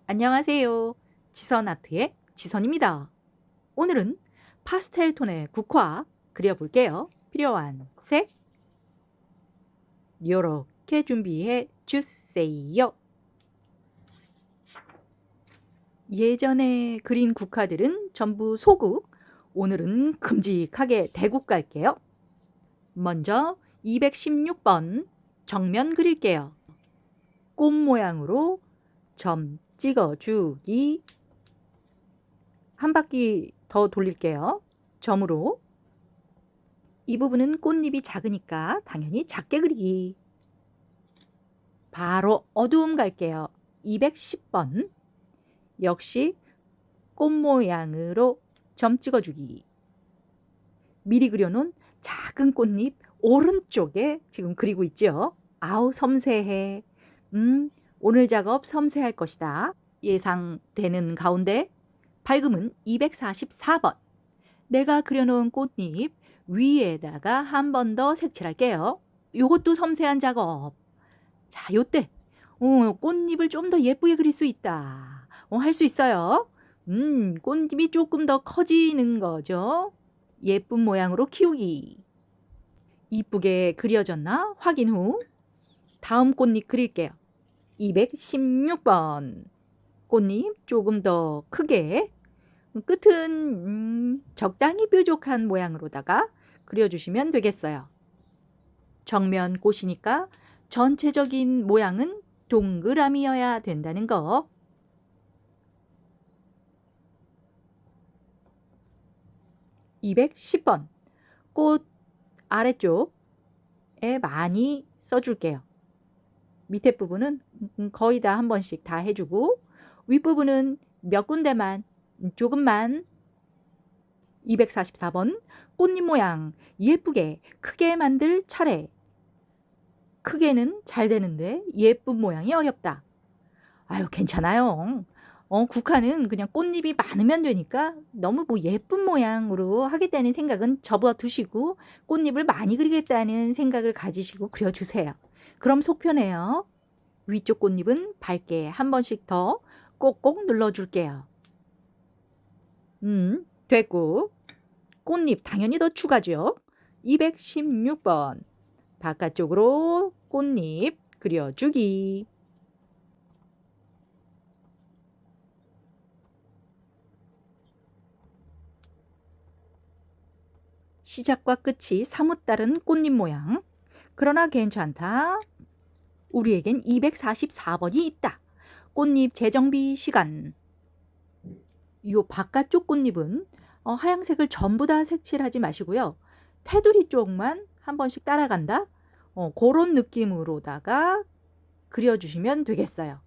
안녕하세요. 지선아트의 지선입니다. 오늘은 파스텔 톤의 국화 그려볼게요. 필요한 색 이렇게 준비해 주세요. 예전에 그린 국화들은 전부 소국, 오늘은 큼직하게 대국 갈게요. 먼저 216번 정면 그릴게요. 꽃 모양으로 점 찍어주기. 한 바퀴 더 돌릴게요. 점으로. 이 부분은 꽃잎이 작으니까 당연히 작게 그리기. 바로 어두움 갈게요. 210번. 역시 꽃 모양으로 점 찍어주기. 미리 그려놓은 작은 꽃잎 오른쪽에 지금 그리고 있죠. 아우 섬세해. 오늘 작업 섬세할 것이다. 예상되는 가운데 밝음은 244번. 내가 그려놓은 꽃잎 위에다가 한 번 더 색칠할게요. 요것도 섬세한 작업. 자, 요때 꽃잎을 좀 더 예쁘게 그릴 수 있다. 할 수 있어요. 꽃잎이 조금 더 커지는 거죠. 예쁜 모양으로 키우기. 이쁘게 그려졌나 확인 후 다음 꽃잎 그릴게요. 216번. 꽃잎 조금 더 크게, 끝은 적당히 뾰족한 모양으로다가 그려주시면 되겠어요. 정면 꽃이니까 전체적인 모양은 동그라미여야 된다는 거. (210번) 꽃 아래쪽에 많이 써줄게요. 밑에 부분은 거의 다 한 번씩 다 해주고, 윗부분은 몇 군데만 조금만. 244번 꽃잎 모양 예쁘게 크게 만들 차례. 크게는 잘 되는데 예쁜 모양이 어렵다. 아유, 괜찮아요. 국화는 그냥 꽃잎이 많으면 되니까 너무 예쁜 모양으로 하겠다는 생각은 접어두시고 꽃잎을 많이 그리겠다는 생각을 가지시고 그려주세요. 그럼 속 편해요. 위쪽 꽃잎은 밝게 한 번씩 더 꼭꼭 눌러줄게요. 됐고, 꽃잎 당연히 더 추가죠. 216번 바깥쪽으로 꽃잎 그려주기. 시작과 끝이 사뭇 다른 꽃잎 모양. 그러나 괜찮다. 우리에겐 244번이 있다. 꽃잎 재정비 시간. 이 바깥쪽 꽃잎은 하얀색을 전부 다 색칠하지 마시고요. 테두리 쪽만 한 번씩 따라간다. 그런 느낌으로다가 그려주시면 되겠어요.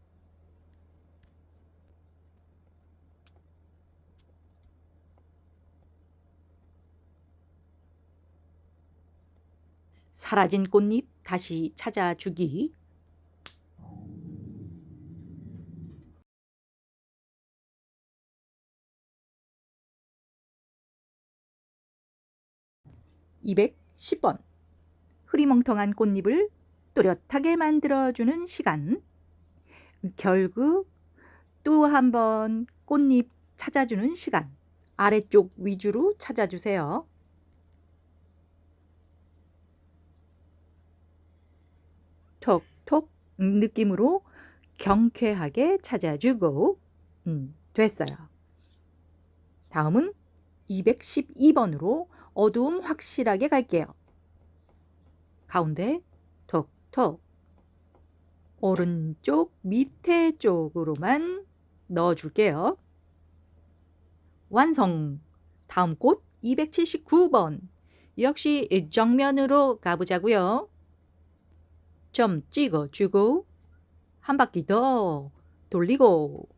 사라진 꽃잎 다시 찾아주기. (210번) 흐리멍텅한 꽃잎을 또렷하게 만들어주는 시간. 결국 또 한 번 꽃잎 찾아주는 시간. 아래쪽 위주로 찾아주세요. 톡톡 느낌으로 경쾌하게 찾아주고. 됐어요. 다음은 212번으로 어두움 확실하게 갈게요. 가운데 톡톡 오른쪽 밑에 쪽으로만 넣어줄게요. 완성! 다음 꽃 279번. 역시 정면으로 가보자고요. 점 찍어주고 한 바퀴 더 돌리고.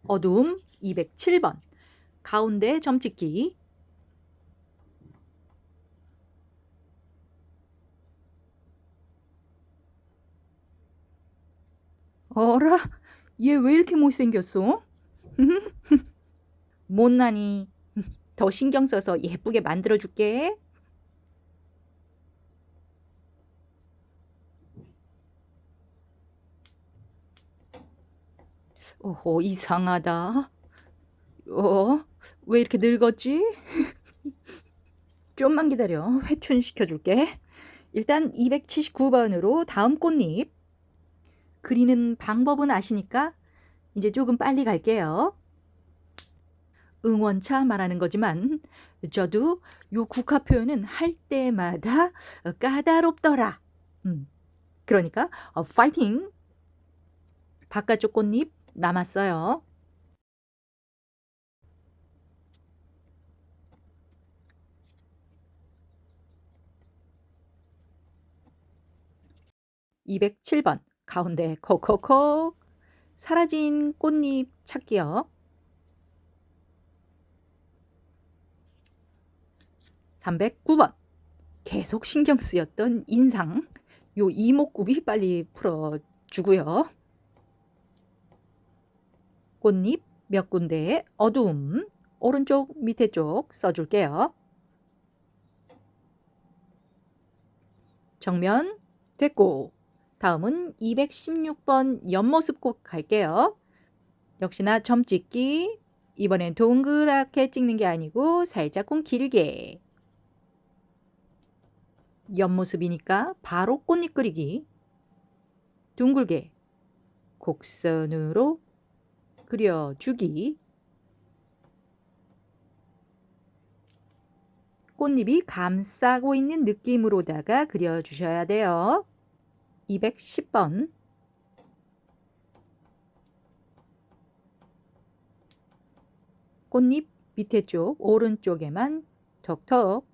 어두움 207번. 가운데 점 찍기. 어라? 얘 왜 이렇게 못생겼어? 못나니 더 신경 써서 예쁘게 만들어줄게. 오호, 이상하다. 왜 이렇게 늙었지? 좀만 기다려. 회춘시켜줄게. 일단 279번으로 다음 꽃잎. 그리는 방법은 아시니까 이제 조금 빨리 갈게요. 응원차 말하는 거지만 저도 요 국화 표현은 할 때마다 까다롭더라. 그러니까 파이팅! 바깥쪽 꽃잎 남았어요. (207번) 가운데 콕콕콕 사라진 꽃잎 찾기요. (309번) 계속 신경 쓰였던 인상, 요 이목구비 빨리 풀어주고요. 꽃잎 몇 군데의 어두움, 오른쪽 밑에 쪽 써줄게요. 정면 됐고, 다음은 216번 옆모습 꼭 갈게요. 역시나 점 찍기. 이번엔 동그랗게 찍는 게 아니고 살짝쿵 길게. 옆모습이니까 바로 꽃잎 그리기. 둥글게 곡선으로 그려주기. 꽃잎이 감싸고 있는 느낌으로다가 그려주셔야 돼요. 210번. 꽃잎 밑에 쪽 오른쪽에만 톡톡.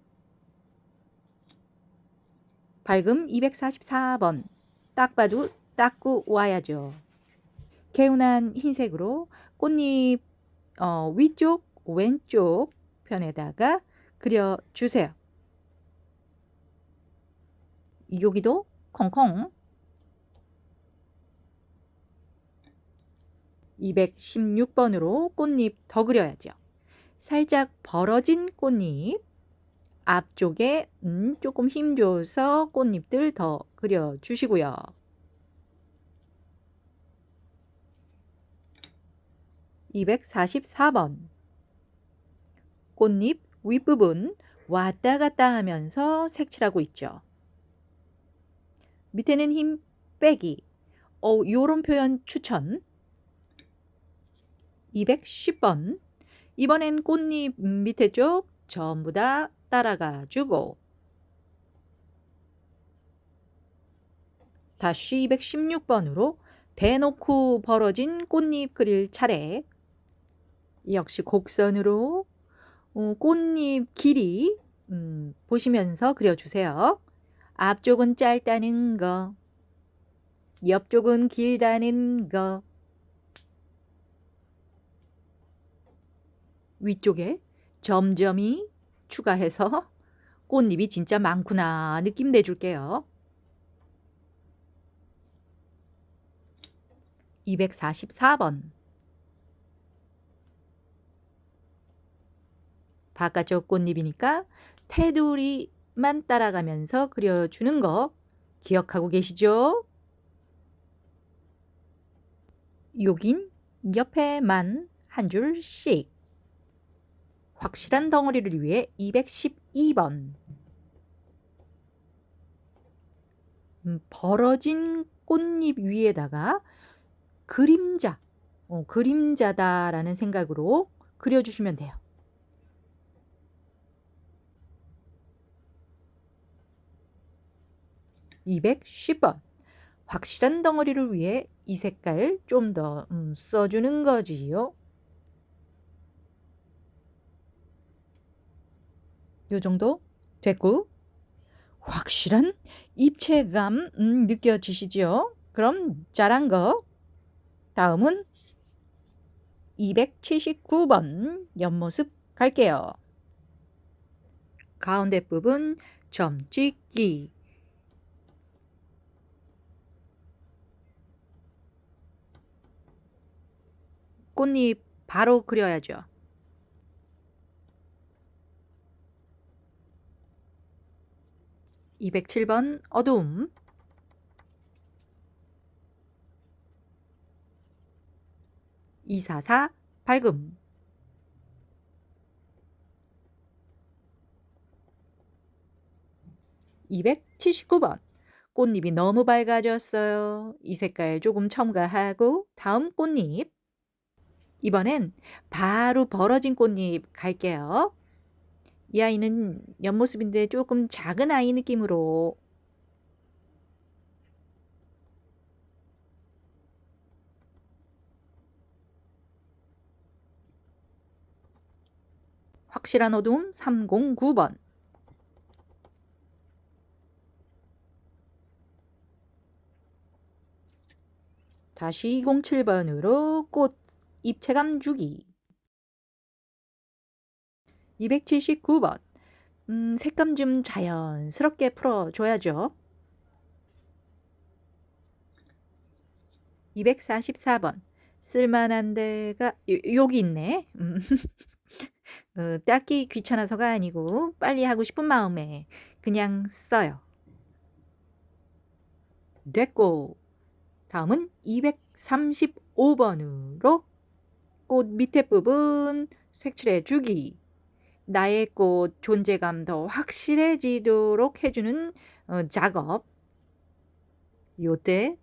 밝음 244번. 딱 봐도 닦고 와야죠. 개운한 흰색으로 꽃잎 위쪽 왼쪽 편에다가 그려주세요. 여기도 콩콩. 216번으로 꽃잎 더 그려야죠. 살짝 벌어진 꽃잎 앞쪽에 조금 힘줘서 꽃잎들 더 그려주시고요. 244번. 꽃잎 윗부분 왔다 갔다 하면서 색칠하고 있죠. 밑에는 힘 빼기. 요런 표현 추천. 210번. 이번엔 꽃잎 밑에 쪽 전부 다 따라가 주고, 다시 216번으로 대놓고 벌어진 꽃잎 그릴 차례. 역시 곡선으로 꽃잎 길이 보시면서 그려주세요. 앞쪽은 짧다는 거, 옆쪽은 길다는 거. 위쪽에 점점이 추가해서 꽃잎이 진짜 많구나 느낌 내줄게요. 244번. 바깥쪽 꽃잎이니까 테두리만 따라가면서 그려주는 거 기억하고 계시죠? 여긴 옆에만 한 줄씩. 확실한 덩어리를 위해 212번. 벌어진 꽃잎 위에다가 그림자, 그림자다라는 생각으로 그려주시면 돼요. 210번. 확실한 덩어리를 위해 이 색깔 좀 더 써주는 거지요. 요 정도 됐고, 확실한 입체감 느껴지시죠? 그럼 잘한 거. 다음은 279번 옆모습 갈게요. 가운데 부분 점 찍기. 꽃잎 바로 그려야죠. 207번 어두움. 244 밝음. 279번. 꽃잎이 너무 밝아졌어요. 이 색깔 조금 첨가하고 다음 꽃잎. 이번엔 바로 벌어진 꽃잎 갈게요. 이 아이는 옆모습인데 조금 작은 아이 느낌으로. 확실한 어두움 309번. 다시 207번으로 꽃 입체감 주기. 279번. 색감 좀 자연스럽게 풀어줘야죠. 244번. 쓸만한 데가 여기 있네. 딱히 귀찮아서가 아니고 빨리 하고 싶은 마음에 그냥 써요. 됐고, 다음은 235번으로 꽃 밑에 부분 색칠해 주기. 나의 꽃 존재감 더 확실해지도록 해주는 작업. 요때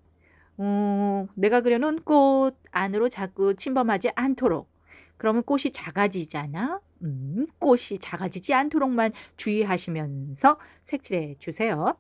내가 그려놓은 꽃 안으로 자꾸 침범하지 않도록. 그러면 꽃이 작아지잖아. 꽃이 작아지지 않도록만 주의하시면서 색칠해 주세요.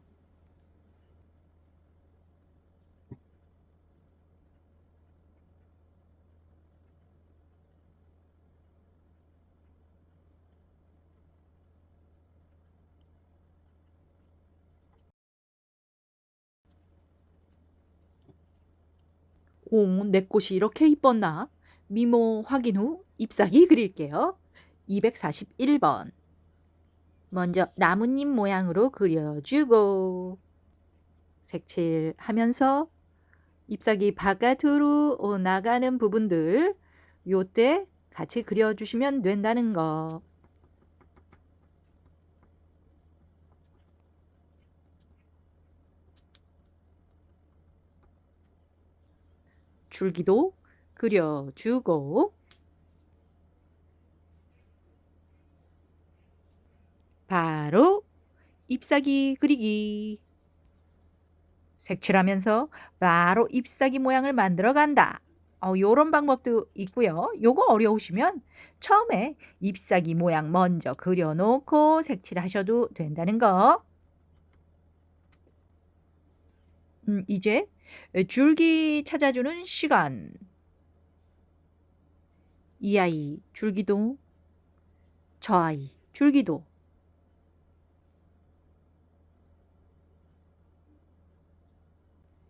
오, 내 꽃이 이렇게 이뻤나? 미모 확인 후 잎사귀 그릴게요. 241번. 먼저 나뭇잎 모양으로 그려주고 색칠하면서 잎사귀 바깥으로 나가는 부분들 요때 같이 그려주시면 된다는 거. 줄기도 그려주고 바로 잎사귀 그리기. 색칠하면서 바로 잎사귀 모양을 만들어 간다. 요런 방법도 있고요. 요거 어려우시면 처음에 잎사귀 모양 먼저 그려놓고 색칠하셔도 된다는 거. 이제 줄기 찾아주는 시간. 이 아이 줄기도, 저 아이 줄기도.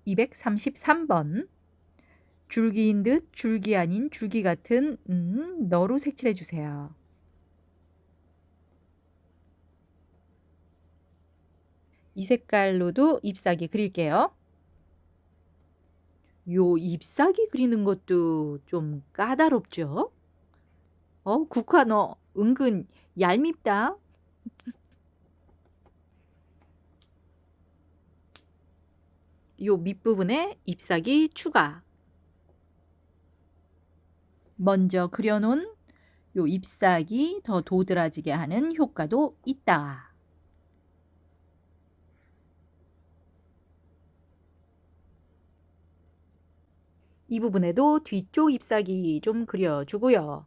233번. 줄기인 듯 줄기 아닌 줄기 같은 너로 색칠해 주세요. 이 색깔로도 잎사귀 그릴게요. 요 잎사귀 그리는 것도 좀 까다롭죠? 국화 너 은근 얄밉다. 요 밑부분에 잎사귀 추가. 먼저 그려놓은 요 잎사귀 더 도드라지게 하는 효과도 있다. 이 부분에도 뒤쪽 잎사귀 좀 그려주고요.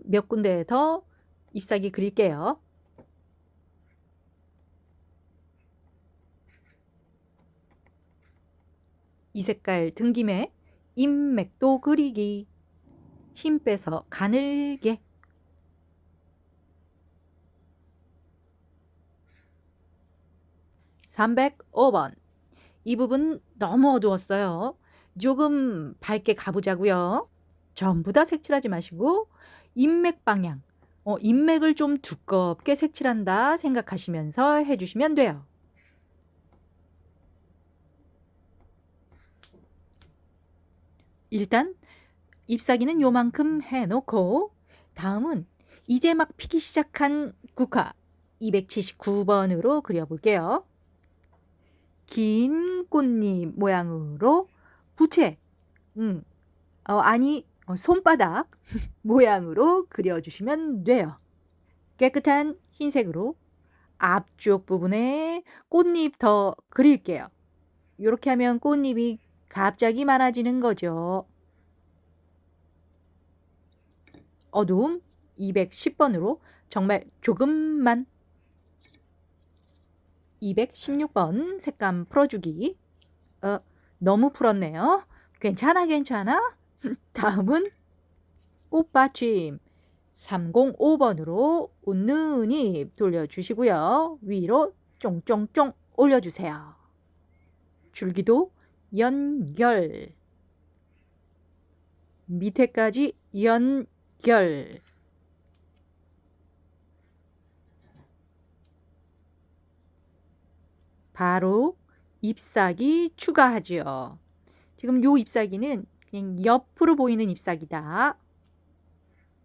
몇 군데 더 잎사귀 그릴게요. 이 색깔 든 김에 잎맥도 그리기. 힘 빼서 가늘게. 305번. 이 부분 너무 어두웠어요. 조금 밝게 가보자고요. 전부 다 색칠하지 마시고 잎맥 방향, 잎맥을 좀 두껍게 색칠한다 생각하시면서 해주시면 돼요. 일단 잎사귀는 요만큼 해놓고 다음은 이제 막 피기 시작한 국화 279번으로 그려볼게요. 긴 꽃잎 모양으로 부채, 아니, 손바닥 모양으로 그려주시면 돼요. 깨끗한 흰색으로 앞쪽 부분에 꽃잎 더 그릴게요. 이렇게 하면 꽃잎이 갑자기 많아지는 거죠. 어두움 210번으로 정말 조금만. 216번 색감 풀어주기. 너무 풀었네요. 괜찮아, 괜찮아. 다음은 꽃받침 305번으로 웃는 입 돌려주시고요. 위로 쫑쫑쫑 올려주세요. 줄기도 연결. 밑에까지 연결. 바로 잎사귀 추가하죠. 지금 요 잎사귀는 그냥 옆으로 보이는 잎사귀다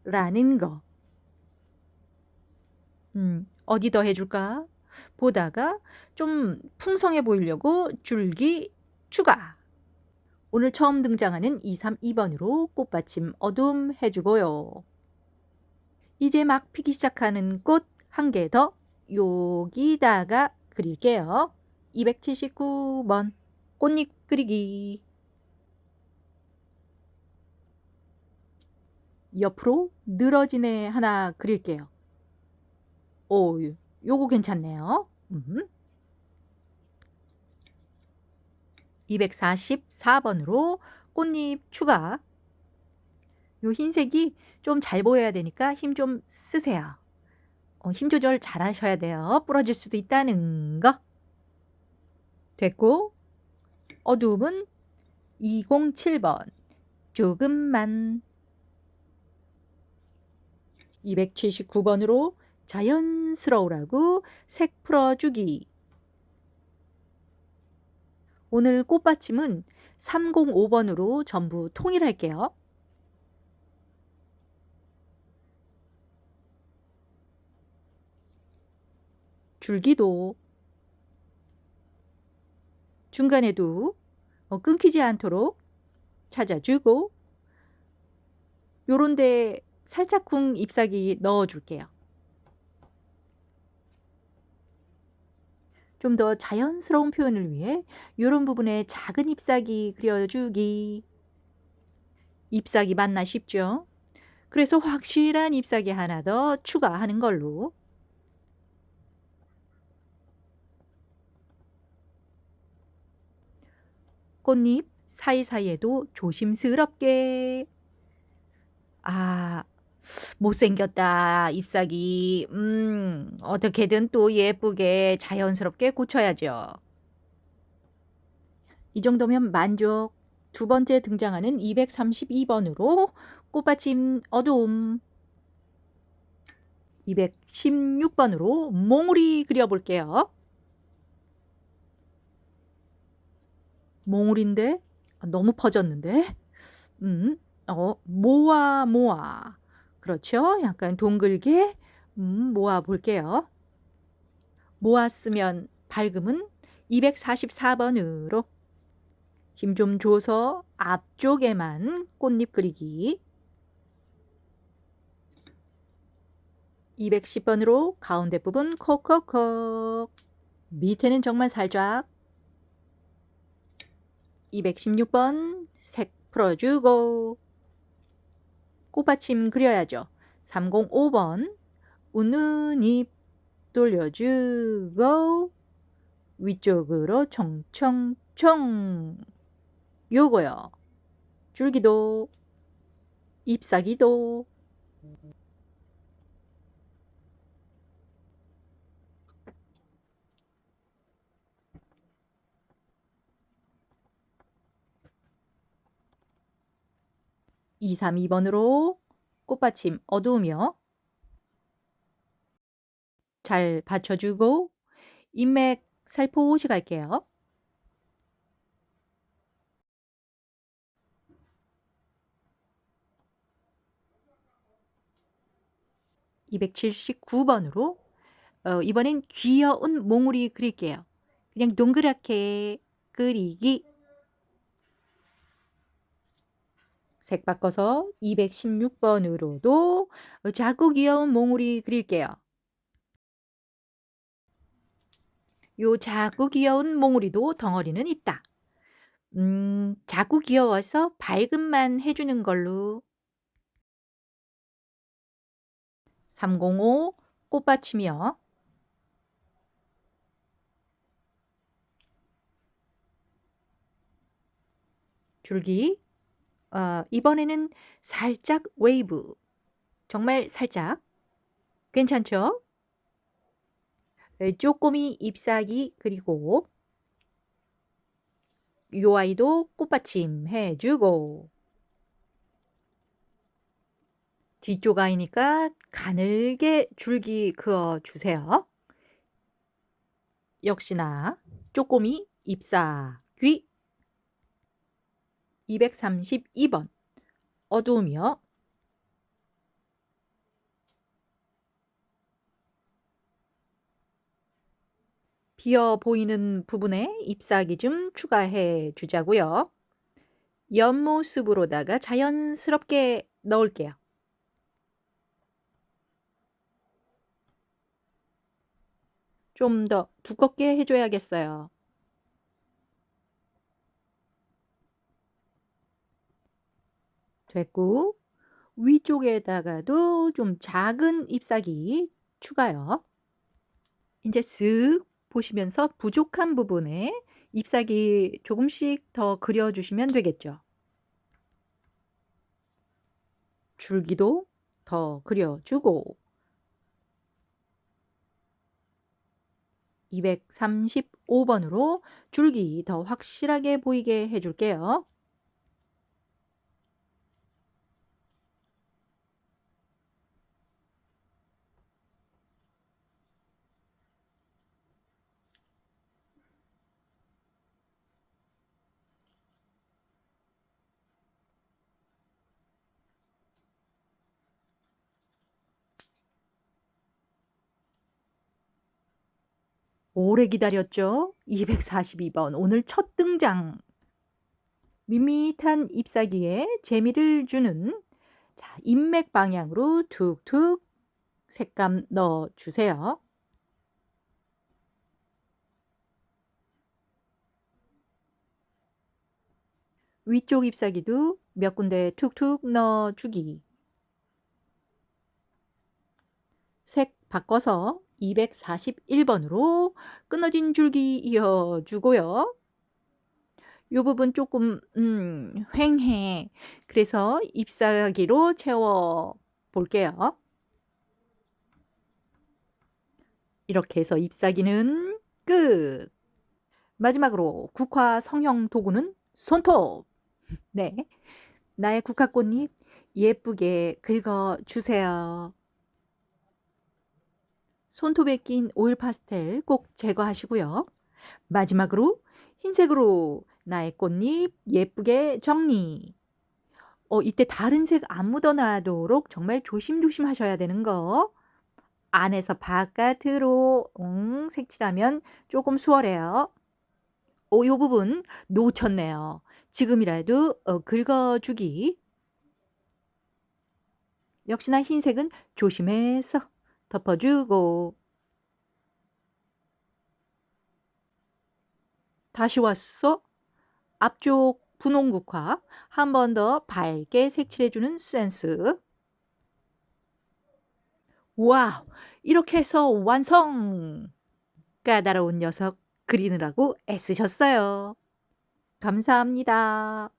라는 거. 어디 더 해줄까? 보다가 좀 풍성해 보이려고 줄기 추가. 오늘 처음 등장하는 232번으로 꽃받침 어둠 해주고요. 이제 막 피기 시작하는 꽃 한 개 더 여기다가 그릴게요. 279번 꽃잎 그리기. 옆으로 늘어진 애 하나 그릴게요. 오, 요거 괜찮네요. 244번으로 꽃잎 추가. 요 흰색이 좀 잘 보여야 되니까 힘 좀 쓰세요. 힘 조절 잘 하셔야 돼요. 부러질 수도 있다는 거. 됐고, 어두움은 207번. 조금만. 279번으로 자연스러우라고 색 풀어주기. 오늘 꽃받침은 305번으로 전부 통일할게요. 줄기도 중간에도 끊기지 않도록 찾아주고, 요런데 살짝쿵 잎사귀 넣어줄게요. 좀 더 자연스러운 표현을 위해 요런 부분에 작은 잎사귀 그려주기. 잎사귀 맞나 싶죠? 그래서 확실한 잎사귀 하나 더 추가하는 걸로. 꽃잎 사이사이에도 조심스럽게. 아, 못생겼다, 잎사귀. 어떻게든 또 예쁘게 자연스럽게 고쳐야죠. 이 정도면 만족. 두 번째 등장하는 232번으로 꽃받침 어두움. 216번으로 몽우리 그려볼게요. 몽우리인데 너무 퍼졌는데. 모아. 그렇죠? 약간 동글게 모아 볼게요. 모았으면 밝음은 244번으로 힘 좀 줘서 앞쪽에만 꽃잎 그리기. 210번으로 가운데 부분 콕콕콕. 밑에는 정말 살짝. 216번 색 풀어주고. 꽃받침 그려야죠. 305번 웃는 입 돌려주고 위쪽으로 총총총. 요거요. 줄기도 잎사귀도. (232번으로) 꽃받침 어두우며 잘 받쳐주고 인맥 살포시 갈게요. 279번으로 이번엔 귀여운 몽우리 그릴게요. 그냥 동그랗게 그리기. 색 바꿔서 216번으로도 작고 귀여운 몽우리 그릴게요. 요 작고 귀여운 몽우리도 덩어리는 있다. 작고 귀여워서 발금만 해주는 걸로. 305 꽃받침이요. 줄기. 이번에는 살짝 웨이브. 정말 살짝. 괜찮죠? 쪼꼬미 잎사귀 그리고 요 아이도 꽃받침 해주고. 뒤쪽 아이니까 가늘게 줄기 그어주세요. 역시나 쪼꼬미 잎사귀. 232번 어두우며 비어 보이는 부분에 잎사귀 좀 추가해 주자고요. 옆모습으로다가 자연스럽게 넣을게요. 좀 더 두껍게 해줘야겠어요. 됐고 위쪽에다가도 좀 작은 잎사귀 추가요. 이제 쓱 보시면서 부족한 부분에 잎사귀 조금씩 더 그려주시면 되겠죠. 줄기도 더 그려주고. 235번으로 줄기 더 확실하게 보이게 해줄게요. 오래 기다렸죠? 242번 오늘 첫 등장. 밋밋한 잎사귀에 재미를 주는 인맥 방향으로 툭툭 색감 넣어주세요. 위쪽 잎사귀도 몇 군데 툭툭 넣어주기. 색 바꿔서 241번으로 끊어진 줄기 이어주고요. 요 부분 조금 휑해. 그래서 잎사귀로 채워 볼게요. 이렇게 해서 잎사귀는 끝. 마지막으로 국화 성형 도구는 손톱. 네. 나의 국화꽃잎 예쁘게 긁어주세요. 손톱에 낀 오일 파스텔 꼭 제거하시고요. 마지막으로 흰색으로 나의 꽃잎 예쁘게 정리. 이때 다른 색 안 묻어나도록 정말 조심조심 하셔야 되는 거. 안에서 바깥으로 색칠하면 조금 수월해요. 요 부분 놓쳤네요. 지금이라도 긁어주기. 역시나 흰색은 조심해서 덮어주고. 다시 왔어. 앞쪽 분홍국화 한 번 더 밝게 색칠해주는 센스. 와우! 이렇게 해서 완성! 까다로운 녀석 그리느라고 애쓰셨어요. 감사합니다.